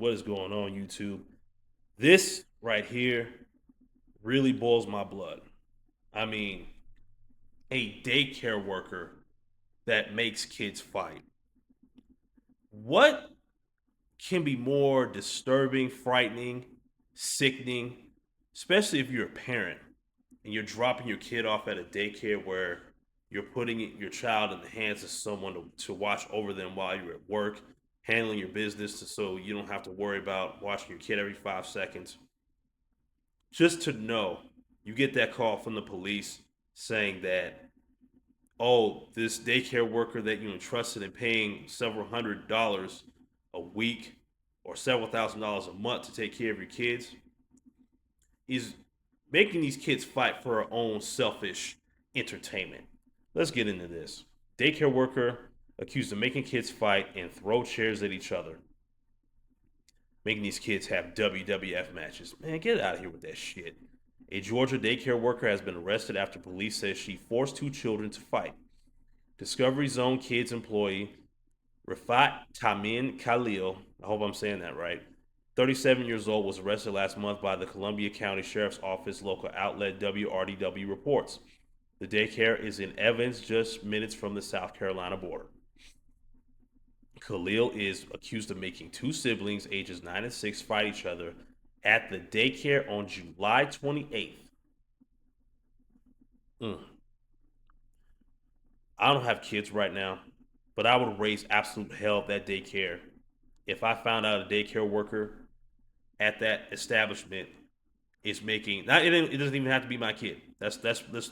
What is going on, YouTube? This right here really boils my blood. I mean, a daycare worker that makes kids fight. What can be more disturbing, frightening, sickening, especially if you're a parent and you're dropping your kid off at a daycare where you're putting your child in the hands of someone to watch over them while you're at work, handling your business so you don't have to worry about watching your kid every 5 seconds. Just to know you get that call from the police saying that, oh, this daycare worker that you entrusted in paying several $100s a week or several $1,000s a month to take care of your kids is making these kids fight for her own selfish entertainment. Let's get into this. Daycare worker accused of making kids fight and throw chairs at each other, making these kids have WWF matches. Man, get out of here with that shit. A Georgia daycare worker has been arrested after police says she forced two children to fight. Discovery Zone Kids employee Rafat Tamin Khalil, I hope I'm saying that right, 37 years old, was arrested last month by the Columbia County Sheriff's Office. Local outlet WRDW reports. The daycare is in Evans, just minutes from the South Carolina border. Khalil is accused of making two siblings, ages 9 and 6, fight each other at the daycare on July 28th. Mm. I don't have kids right now, but I would raise absolute hell at that daycare if I found out a daycare worker at that establishment is making. Not, it doesn't even have to be my kid. That's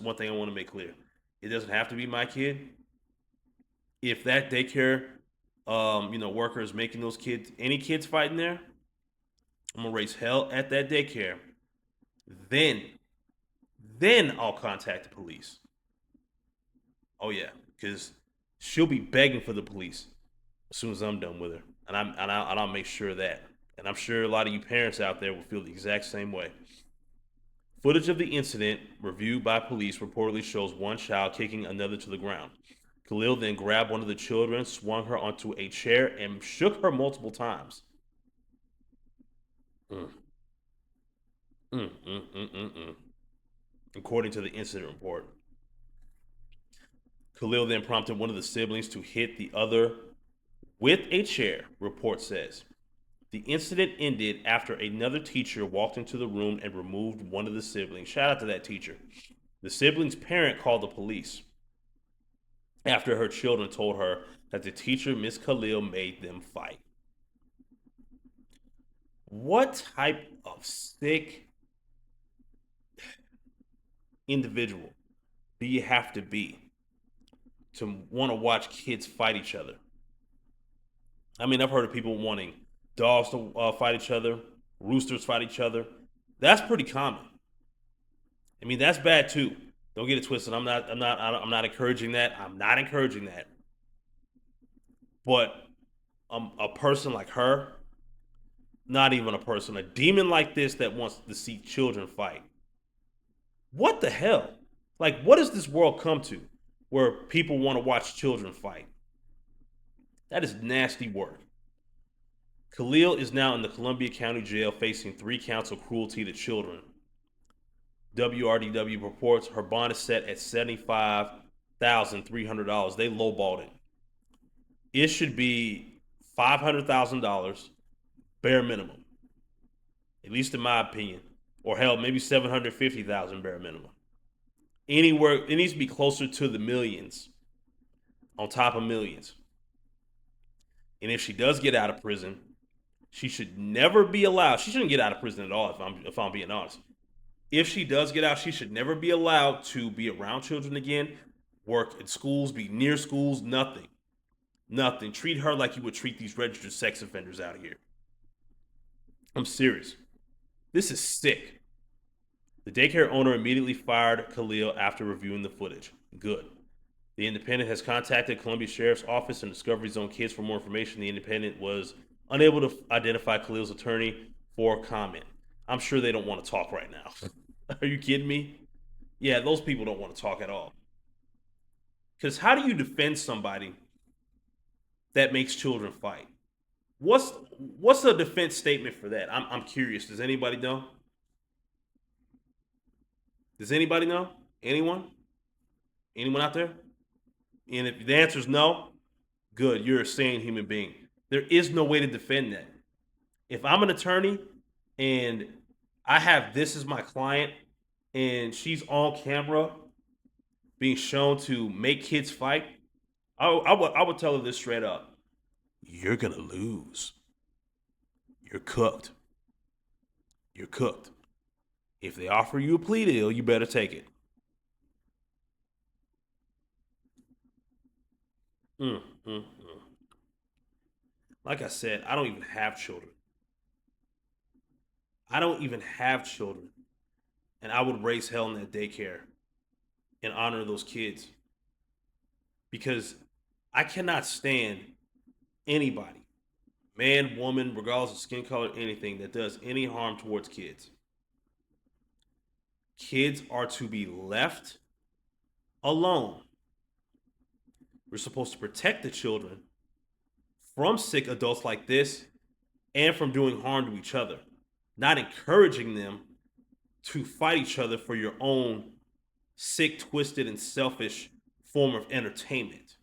one thing I want to make clear. It doesn't have to be my kid. If that daycare, worker is making those kids, any kids fighting there, I'm gonna raise hell at that daycare. Then, then I'll contact the police. Oh yeah, because she'll be begging for the police as soon as I'm done with her, and I'll make sure of that. And I'm sure a lot of you parents out there will feel the exact same way. Footage of the incident, reviewed by police, reportedly shows one child kicking another to the ground. Khalil then grabbed one of the children, swung her onto a chair, and shook her multiple times. Mm, mm. According to the incident report, Khalil then prompted one of the siblings to hit the other with a chair, report says. The incident ended after another teacher walked into the room and removed one of the siblings. Shout out to that teacher. The sibling's parent called the police after her children told her that the teacher, Miss Khalil, made them fight. What type of sick individual do you have to be to want to watch kids fight each other? I mean, I've heard of people wanting dogs to fight each other, roosters fight each other. That's pretty common. I mean, that's bad too. Don't get it twisted. I'm not encouraging that. I'm not encouraging that. But a person like her, not even a person, a demon like this that wants to see children fight. What the hell? Like, what does this world come to where people want to watch children fight? That is nasty work. Khalil is now in the Columbia County Jail facing 3 counts of cruelty to children. WRDW reports her bond is set at $75,300. They lowballed it. It should be $500,000 bare minimum, at least in my opinion, or hell, maybe $750,000 bare minimum. Anywhere it needs to be closer to the millions, on top of millions. And if she does get out of prison, she should never be allowed. She shouldn't get out of prison at all, if I'm being honest. If she does get out, she should never be allowed to be around children again, work in schools, be near schools, nothing. Nothing. Treat her like you would treat these registered sex offenders out here. I'm serious. This is sick. The daycare owner immediately fired Khalil after reviewing the footage. Good. The Independent has contacted Columbia Sheriff's Office and Discovery Zone Kids for more information. The Independent was unable to identify Khalil's attorney for comment. I'm sure they don't want to talk right now. Are you kidding me? Yeah, those people don't want to talk at all. Because how do you defend somebody that makes children fight? What's what's the defense statement for that? I'm curious. Does anybody know? Does anybody know? Anyone? Anyone out there? And if the answer is no, good. You're a sane human being. There is no way to defend that. If I'm an attorney and I have this as my client and she's on camera being shown to make kids fight, I would tell her this straight up. You're gonna lose. You're cooked. You're cooked. If they offer you a plea deal, you better take it. Mm, mm, mm. Like I said, I don't even have children. I don't even have children. And I would raise hell in that daycare and honor those kids because I cannot stand anybody, man, woman, regardless of skin color, anything that does any harm towards kids. Kids are to be left alone. We're supposed to protect the children from sick adults like this and from doing harm to each other, not encouraging them to fight each other for your own sick, twisted, and selfish form of entertainment.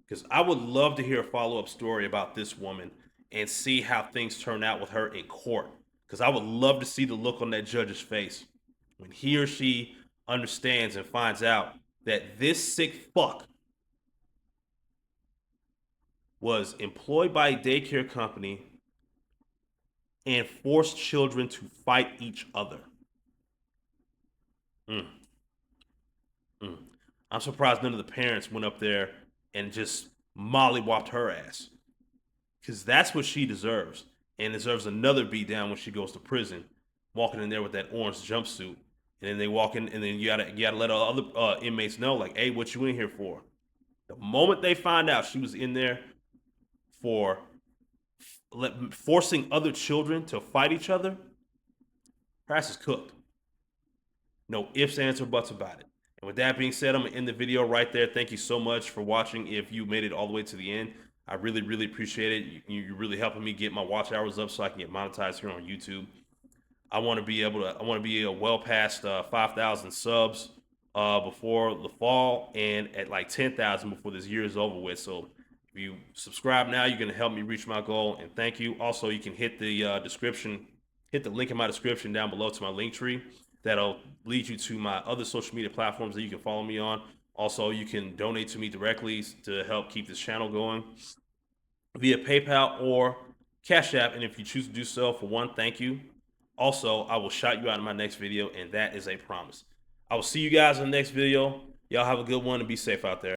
Because I would love to hear a follow up story about this woman and see how things turn out with her in court. Because I would love to see the look on that judge's face when he or she understands and finds out that this sick fuck was employed by a daycare company and forced children to fight each other. Mm, mm. I'm surprised none of the parents went up there and just mollywopped her ass. Because that's what she deserves. And deserves another beat down when she goes to prison, walking in there with that orange jumpsuit. And then they walk in, and then you gotta let other inmates know, like, hey, what you in here for? The moment they find out she was in there for forcing other children to fight each other, her ass is cooked. No ifs, ands, or buts about it. And with that being said, I'm gonna end the video right there. Thank you so much for watching. If you made it all the way to the end, I really, really appreciate it. You're really helping me get my watch hours up so I can get monetized here on YouTube. I want to be able to. I want to be well past 5,000 subs before the fall, and at like 10,000 before this year is over with. So if you subscribe now, you're gonna help me reach my goal. And thank you. Also, you can hit the description, hit the link in my description down below to my link tree. That'll lead you to my other social media platforms that you can follow me on. Also, you can donate to me directly to help keep this channel going via PayPal or Cash App. And if you choose to do so, for one, thank you. Also, I will shout you out in my next video, and that is a promise. I will see you guys in the next video. Y'all have a good one and be safe out there.